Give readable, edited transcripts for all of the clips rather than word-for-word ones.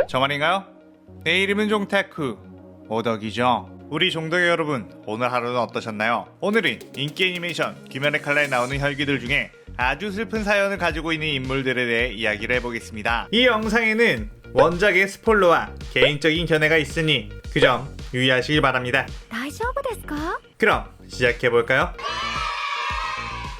저 말인가요? 내 이름은 종타쿠 오덕이죠. 우리 종덕이 여러분, 오늘 하루는 어떠셨나요? 오늘은 인기 애니메이션 귀멸의 칼날에 나오는 혈기들 중에 아주 슬픈 사연을 가지고 있는 인물들에 대해 이야기를 해보겠습니다. 이 영상에는 원작의 스포일러와 개인적인 견해가 있으니 그 점 유의하시길 바랍니다. 大丈夫ですか? 그럼 시작해볼까요?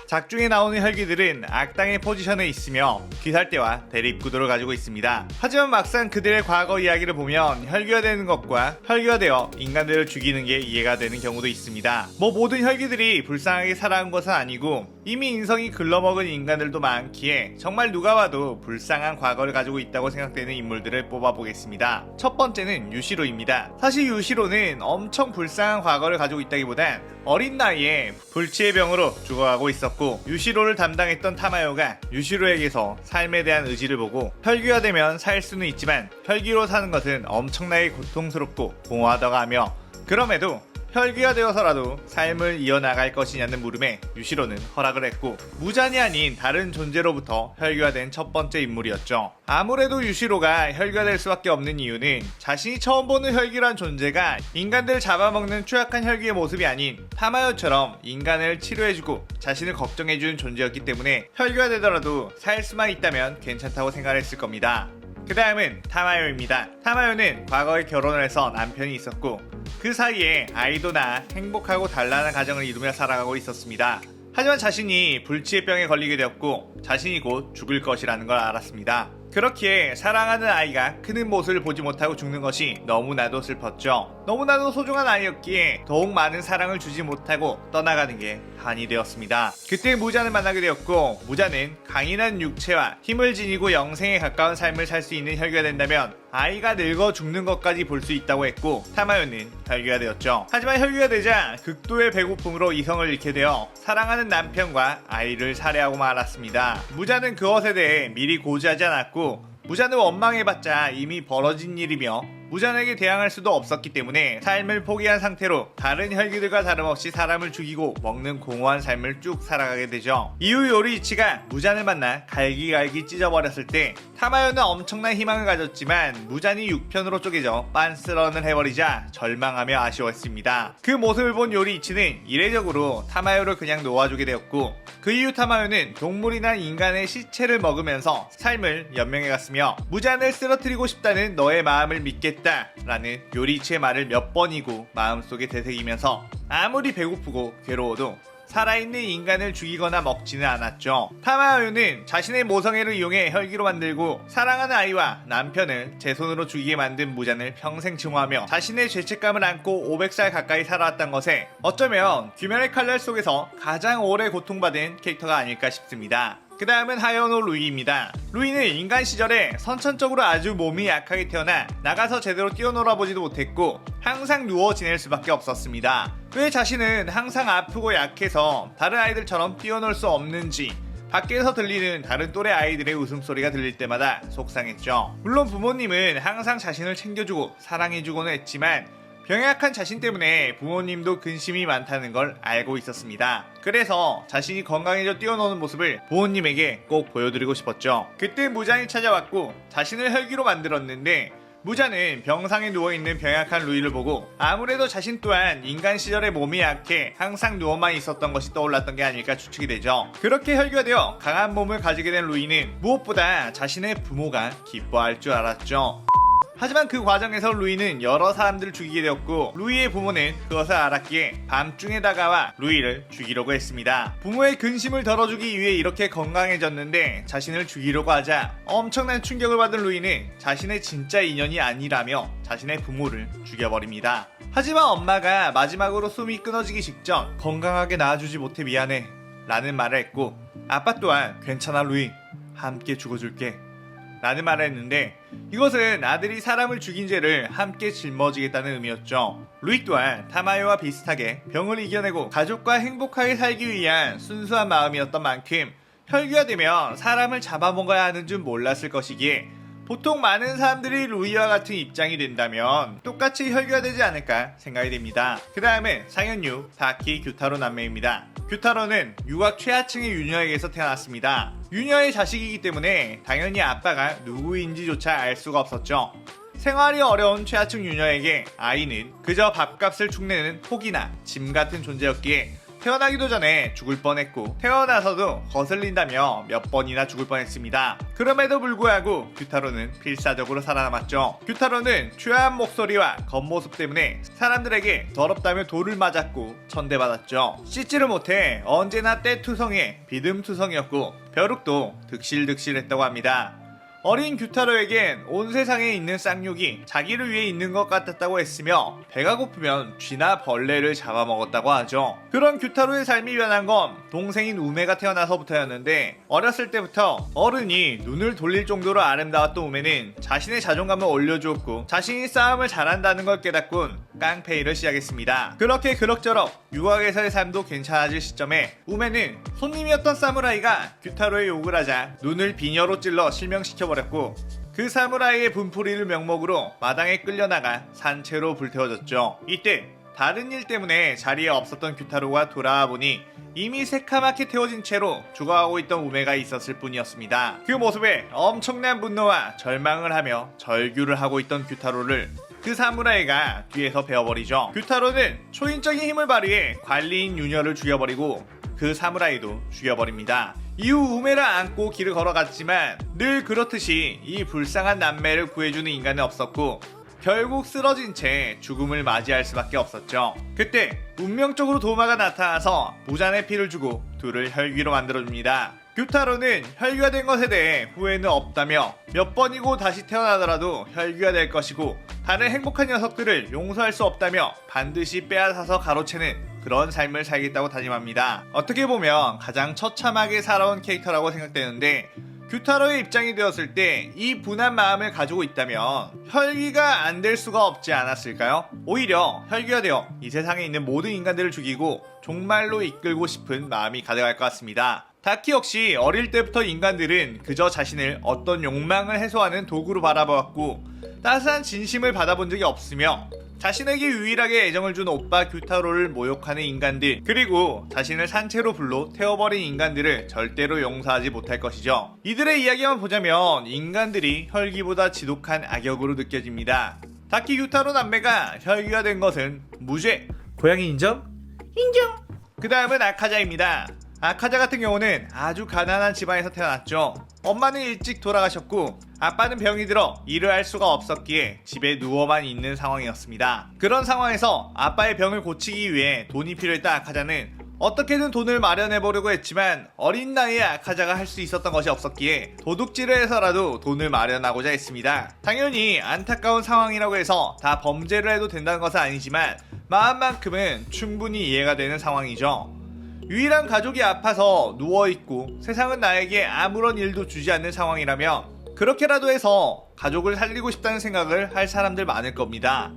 작중에 나오는 혈기들은 악당의 포지션에 있으며 귀살대와 대립구도를 가지고 있습니다. 하지만 막상 그들의 과거 이야기를 보면 혈기화되는 것과 혈기화되어 인간들을 죽이는 게 이해가 되는 경우도 있습니다. 모든 혈기들이 불쌍하게 살아온 것은 아니고 이미 인성이 글러먹은 인간들도 많기에 정말 누가 봐도 불쌍한 과거를 가지고 있다고 생각되는 인물들을 뽑아보겠습니다. 첫 번째는 유시로입니다. 사실 유시로는 엄청 불쌍한 과거를 가지고 있다기보단 어린 나이에 불치의 병으로 죽어가고 있었고, 유시로를 담당했던 타마요가 유시로에게서 삶에 대한 의지를 보고 혈기화되면 살 수는 있지만 혈기로 사는 것은 엄청나게 고통스럽고 공허하다고 하며, 그럼에도 혈기화되어서라도 삶을 이어나갈 것이냐는 물음에 유시로는 허락을 했고, 무잔이 아닌 다른 존재로부터 혈기화된 첫 번째 인물이었죠. 아무래도 유시로가 혈기화될 수밖에 없는 이유는 자신이 처음 보는 혈기란 존재가 인간들을 잡아먹는 추악한 혈기의 모습이 아닌 타마요처럼 인간을 치료해주고 자신을 걱정해주는 존재였기 때문에 혈기화되더라도 살 수만 있다면 괜찮다고 생각했을 겁니다. 그 다음은 타마요입니다. 타마요는 과거에 결혼을 해서 남편이 있었고 그 사이에 아이도 낳아 행복하고 단란한 가정을 이루며 살아가고 있었습니다. 하지만 자신이 불치의 병에 걸리게 되었고 자신이 곧 죽을 것이라는 걸 알았습니다. 그렇기에 사랑하는 아이가 크는 모습을 보지 못하고 죽는 것이 너무나도 슬펐죠. 너무나도 소중한 아이였기에 더욱 많은 사랑을 주지 못하고 떠나가는 게 한이 되었습니다. 그때 무잔을 만나게 되었고, 무잔은 강인한 육체와 힘을 지니고 영생에 가까운 삶을 살 수 있는 혈기가 된다면 아이가 늙어 죽는 것까지 볼 수 있다고 했고, 타마요는 혈기가 되었죠. 하지만 혈기가 되자 극도의 배고픔으로 이성을 잃게 되어 사랑하는 남편과 아이를 살해하고 말았습니다. 무잔은 그것에 대해 미리 고지하지 않았고, 무잔을 원망해봤자 이미 벌어진 일이며 무잔에게 대항할 수도 없었기 때문에 삶을 포기한 상태로 다른 혈기들과 다름없이 사람을 죽이고 먹는 공허한 삶을 쭉 살아가게 되죠. 이후 요리이치가 무잔을 만나 갈기갈기 찢어버렸을 때 타마요는 엄청난 희망을 가졌지만 무잔이 6편으로 쪼개져 빤스런을 해버리자 절망하며 아쉬워했습니다. 그 모습을 본 요리이치는 이례적으로 타마요를 그냥 놓아주게 되었고, 그 이후 타마요는 동물이나 인간의 시체를 먹으면서 삶을 연명해갔으며 무잔을 쓰러뜨리고 싶다는 너의 마음을 믿겠다 라는 요리이치의 말을 몇 번이고 마음속에 되새기면서 아무리 배고프고 괴로워도 살아있는 인간을 죽이거나 먹지는 않았죠. 타마요는 자신의 모성애를 이용해 혈기로 만들고 사랑하는 아이와 남편을 제 손으로 죽이게 만든 무잔을 평생 증오하며 자신의 죄책감을 안고 500살 가까이 살아왔던 것에 어쩌면 귀멸의 칼날 속에서 가장 오래 고통받은 캐릭터가 아닐까 싶습니다. 그 다음은 하요노 루이입니다. 루이는 인간 시절에 선천적으로 아주 몸이 약하게 태어나 나가서 제대로 뛰어놀아보지도 못했고 항상 누워 지낼 수밖에 없었습니다. 왜 자신은 항상 아프고 약해서 다른 아이들처럼 뛰어놀 수 없는지 밖에서 들리는 다른 또래 아이들의 웃음소리가 들릴 때마다 속상했죠. 물론 부모님은 항상 자신을 챙겨주고 사랑해주고는 했지만 병약한 자신 때문에 부모님도 근심이 많다는 걸 알고 있었습니다. 그래서 자신이 건강해져 뛰어노는 모습을 부모님에게 꼭 보여드리고 싶었죠. 그때 무잔이 찾아왔고 자신을 혈기로 만들었는데, 무잔은 병상에 누워있는 병약한 루이를 보고 아무래도 자신 또한 인간 시절에 몸이 약해 항상 누워만 있었던 것이 떠올랐던 게 아닐까 추측이 되죠. 그렇게 혈기화되어 강한 몸을 가지게 된 루이는 무엇보다 자신의 부모가 기뻐할 줄 알았죠. 하지만 그 과정에서 루이는 여러 사람들을 죽이게 되었고, 루이의 부모는 그것을 알았기에 밤중에 다가와 루이를 죽이려고 했습니다. 부모의 근심을 덜어주기 위해 이렇게 건강해졌는데 자신을 죽이려고 하자 엄청난 충격을 받은 루이는 자신의 진짜 인연이 아니라며 자신의 부모를 죽여버립니다. 하지만 엄마가 마지막으로 숨이 끊어지기 직전 건강하게 낳아주지 못해 미안해 라는 말을 했고, 아빠 또한 괜찮아 루이, 함께 죽어줄게 라는 말을 했는데, 이것은 아들이 사람을 죽인 죄를 함께 짊어지겠다는 의미였죠. 루이 또한 타마요와 비슷하게 병을 이겨내고 가족과 행복하게 살기 위한 순수한 마음이었던 만큼 혈기화되면 사람을 잡아먹어야 하는 줄 몰랐을 것이기에 보통 많은 사람들이 루이와 같은 입장이 된다면 똑같이 혈기화되지 않을까 생각이 됩니다. 그 다음은 상현유 다키 규타로 남매입니다. 규타로는 유학 최하층의 유녀에게서 태어났습니다. 유녀의 자식이기 때문에 당연히 아빠가 누구인지조차 알 수가 없었죠. 생활이 어려운 최하층 유녀에게 아이는 그저 밥값을 축내는 혹이나 짐 같은 존재였기에 태어나기도 전에 죽을 뻔했고 태어나서도 거슬린다며 몇 번이나 죽을 뻔했습니다. 그럼에도 불구하고 규타로는 필사적으로 살아남았죠. 규타로는 추한 목소리와 겉모습 때문에 사람들에게 더럽다며 돌을 맞았고 천대받았죠. 씻지를 못해 언제나 때투성에 비듬투성이었고 벼룩도 득실득실했다고 합니다. 어린 규타로에겐 온 세상에 있는 쌍욕이 자기를 위해 있는 것 같았다고 했으며 배가 고프면 쥐나 벌레를 잡아먹었다고 하죠. 그런 규타로의 삶이 변한 건 동생인 우메가 태어나서부터였는데 어렸을 때부터 어른이 눈을 돌릴 정도로 아름다웠던 우메는 자신의 자존감을 올려주었고 자신이 싸움을 잘한다는 걸 깨닫곤 깡패일을 시작했습니다. 그렇게 그럭저럭 유학에서의 삶도 괜찮아질 시점에 우메는 손님이었던 사무라이가 규타로의 욕을 하자 눈을 비녀로 찔러 실명시켜버렸고 그 사무라이의 분풀이를 명목으로 마당에 끌려나가 산채로 불태워졌죠. 이때 다른 일 때문에 자리에 없었던 규타로가 돌아와 보니 이미 새카맣게 태워진 채로 죽어가고 있던 우메가 있었을 뿐이었습니다. 그 모습에 엄청난 분노와 절망을 하며 절규를 하고 있던 규타로를 그 사무라이가 뒤에서 베어버리죠. 규타로는 초인적인 힘을 발휘해 관리인 유녀를 죽여버리고 그 사무라이도 죽여버립니다. 이후 우메를 안고 길을 걸어갔지만 늘 그렇듯이 이 불쌍한 남매를 구해주는 인간은 없었고 결국 쓰러진 채 죽음을 맞이할 수밖에 없었죠. 그때 운명적으로 도마가 나타나서 무잔의 피를 주고 둘을 혈귀로 만들어줍니다. 규타로는 혈귀가 된 것에 대해 후회는 없다며 몇 번이고 다시 태어나더라도 혈귀가 될 것이고 다른 행복한 녀석들을 용서할 수 없다며 반드시 빼앗아서 가로채는 그런 삶을 살겠다고 다짐합니다. 어떻게 보면 가장 처참하게 살아온 캐릭터라고 생각되는데 규타로의 입장이 되었을 때 이 분한 마음을 가지고 있다면 혈귀가 안 될 수가 없지 않았을까요? 오히려 혈귀가 되어 이 세상에 있는 모든 인간들을 죽이고 종말로 이끌고 싶은 마음이 가득할 것 같습니다. 다키 역시 어릴 때부터 인간들은 그저 자신을 어떤 욕망을 해소하는 도구로 바라보았고 따스한 진심을 받아본 적이 없으며 자신에게 유일하게 애정을 준 오빠 규타로를 모욕하는 인간들 그리고 자신을 산채로 불로 태워버린 인간들을 절대로 용서하지 못할 것이죠. 이들의 이야기만 보자면 인간들이 혈기보다 지독한 악역으로 느껴집니다. 다키 규타로 남매가 혈기가 된 것은 무죄. 고양이 인정? 인정. 그 다음은 아카자입니다. 아카자 같은 경우는 아주 가난한 집안에서 태어났죠. 엄마는 일찍 돌아가셨고 아빠는 병이 들어 일을 할 수가 없었기에 집에 누워만 있는 상황이었습니다. 그런 상황에서 아빠의 병을 고치기 위해 돈이 필요했던 아카자는 어떻게든 돈을 마련해보려고 했지만 어린 나이에 아카자가 할 수 있었던 것이 없었기에 도둑질을 해서라도 돈을 마련하고자 했습니다. 당연히 안타까운 상황이라고 해서 다 범죄를 해도 된다는 것은 아니지만 마음만큼은 충분히 이해가 되는 상황이죠. 유일한 가족이 아파서 누워있고 세상은 나에게 아무런 일도 주지 않는 상황이라면 그렇게라도 해서 가족을 살리고 싶다는 생각을 할 사람들 많을 겁니다.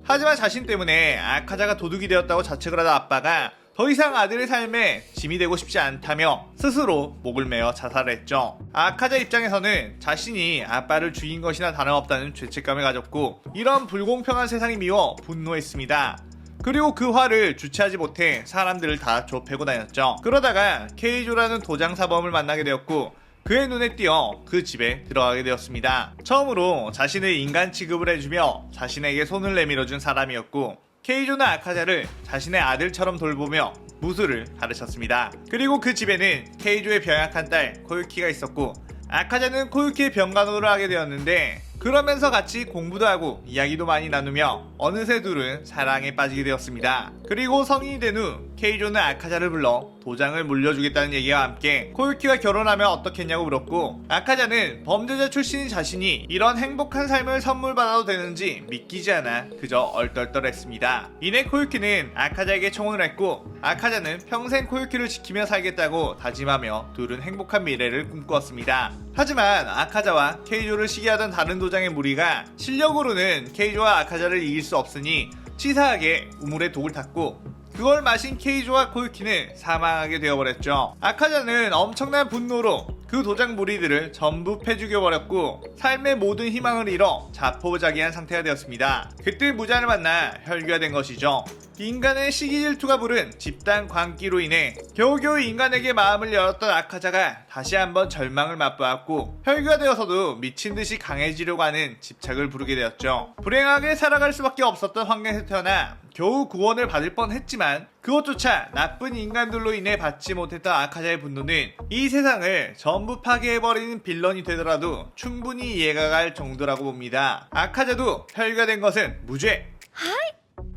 하지만 자신 때문에 아카자가 도둑이 되었다고 자책을 하다 아빠가 더 이상 아들의 삶에 짐이 되고 싶지 않다며 스스로 목을 메어 자살했죠. 아카자 입장에서는 자신이 아빠를 죽인 것이나 다름없다는 죄책감을 가졌고 이런 불공평한 세상이 미워 분노했습니다. 그리고 그 화를 주체하지 못해 사람들을 다 좁히고 다녔죠. 그러다가 케이조라는 도장사범을 만나게 되었고 그의 눈에 띄어 그 집에 들어가게 되었습니다. 처음으로 자신을 인간 취급을 해주며 자신에게 손을 내밀어준 사람이었고 케이조는 아카자를 자신의 아들처럼 돌보며 무술을 가르쳤습니다. 그리고 그 집에는 케이조의 병약한 딸 코유키가 있었고 아카자는 코유키의 병간호를 하게 되었는데 그러면서 같이 공부도 하고 이야기도 많이 나누며 어느새 둘은 사랑에 빠지게 되었습니다. 그리고 성인이 된 후 케이조는 아카자를 불러 도장을 물려주겠다는 얘기와 함께 코유키와 결혼하면 어떻겠냐고 물었고 아카자는 범죄자 출신인 자신이 이런 행복한 삶을 선물받아도 되는지 믿기지 않아 그저 얼떨떨했습니다. 이내 코유키는 아카자에게 청혼을 했고 아카자는 평생 코유키를 지키며 살겠다고 다짐하며 둘은 행복한 미래를 꿈꾸었습니다. 하지만 아카자와 케이조를 시기하던 다른 도장의 무리가 실력으로는 케이조와 아카자를 이길 수 없으니 치사하게 우물에 독을 탔고 그걸 마신 케이조와 코유키는 사망하게 되어버렸죠. 아카자는 엄청난 분노로 그 도장 무리들을 전부 패죽여버렸고 삶의 모든 희망을 잃어 자포자기한 상태가 되었습니다. 그때 무자를 만나 혈귀가 된 것이죠. 인간의 시기질투가 부른 집단 광기로 인해 겨우겨우 인간에게 마음을 열었던 아카자가 다시 한번 절망을 맛보았고 혈귀가 되어서도 미친듯이 강해지려고 하는 집착을 부르게 되었죠. 불행하게 살아갈 수밖에 없었던 환경에서 태어나 겨우 구원을 받을 뻔했지만 그것조차 나쁜 인간들로 인해 받지 못했던 아카자의 분노는 이 세상을 전부 파괴해버리는 빌런이 되더라도 충분히 이해가 갈 정도라고 봅니다. 아카자도 혈귀가 된 것은 무죄.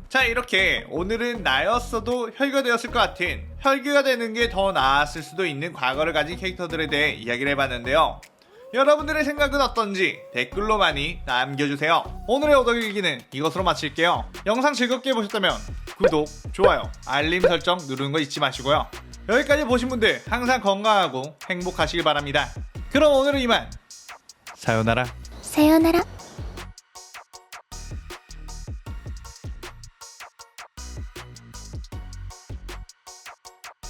자, 이렇게 오늘은 나였어도 혈귀가 되었을 것 같은 혈귀가 되는 게 더 나았을 수도 있는 과거를 가진 캐릭터들에 대해 이야기를 해봤는데요. 여러분들의 생각은 어떤지 댓글로 많이 남겨주세요. 오늘의 오덕일기는 이것으로 마칠게요. 영상 즐겁게 보셨다면 구독, 좋아요, 알림 설정 누르는 거 잊지 마시고요. 여기까지 보신 분들 항상 건강하고 행복하시길 바랍니다. 그럼 오늘은 이만. 사요나라.さようなら。